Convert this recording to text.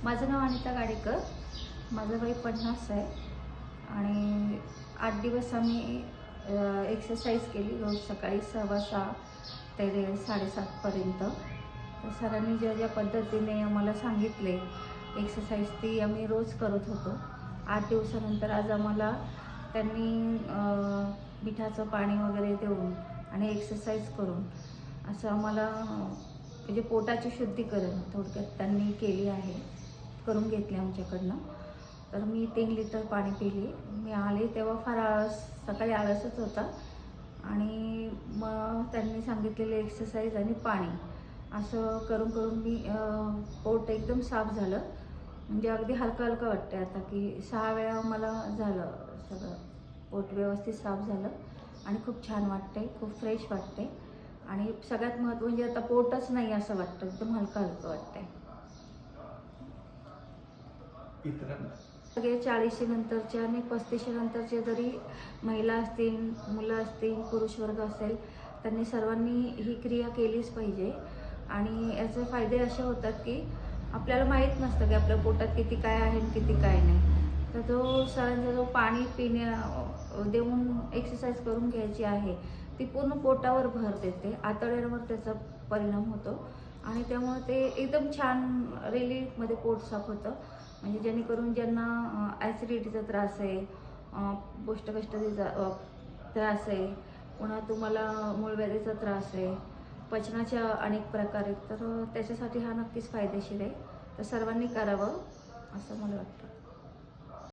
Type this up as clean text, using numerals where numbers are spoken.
माझं नाव अनिता गाडेकर, माझं वय 50 आहे आणि 8 दिवस आम्ही एक्सरसाइज केली रोज सकाळी 6:15 ते 7:30 पर्यंत। तर सरांनी ज्या ज्या पद्धतीने आम्हाला सांगितले एक्सरसाइज ती आम्ही रोज करत होतो। 8 दिवसानंतर आज आम्हाला त्यांनी मिठाचं पाणी वगैरे देऊन आणि एक्सरसाइज करून असं आम्हाला म्हणजे पोटाची शुद्धीकरण थोडक्यात त्यांनी केली आहे, करून घेतली आमच्याकडनं। तर मी 3 लिटर पाणी पिली। मी आले तेव्हा फार सकाळी आळसच होता आणि मग त्यांनी सांगितलेले एक्सरसाइज आणि पाणी असं करून करून मी पोट एकदम साफ झालं, म्हणजे अगदी हलकं हलकं वाटतं आता की 6 वेळा मला झालं सगळं, पोट व्यवस्थित साफ झालं आणि खूप छान वाटते, खूप फ्रेश वाटते आणि सगळ्यात महत्त्व म्हणजे आता पोटच नाही असं वाटतं, एकदम हलकं हलकं वाटतंय। सगळे 40 नंतरचे आणि 35 नंतरचे जरी महिला असतील, मुलं असतील, पुरुष वर्ग असेल, त्यांनी सर्वांनी ही क्रिया केलीच पाहिजे। आणि याचे फायदे असे होतात की आपल्याला माहीत नसतं की आपल्या पोटात किती काय आहे आणि किती काय नाही। तर सरांचा जो पाणी देऊन एक्सरसाइज करून घ्यायची आहे ती पूर्ण पोटावर भर देते, आतड्यांवर त्याचा परिणाम होतो आणि त्यामुळे ते एकदम छान रिलीफमध्ये पोट साफ होतं। म्हणजे जेणेकरून ज्यांना ॲसिडिटीचा त्रास आहे, बौष्ठकोष्ठतेचा त्रास आहे, पुन्हा तुम्हाला मूळव्याधीचा त्रास आहे, पचनाच्या अनेक प्रकार आहेत, तर त्याच्यासाठी हा नक्कीच फायदेशीर आहे। तर सर्वांनी करावं असं मला वाटतं।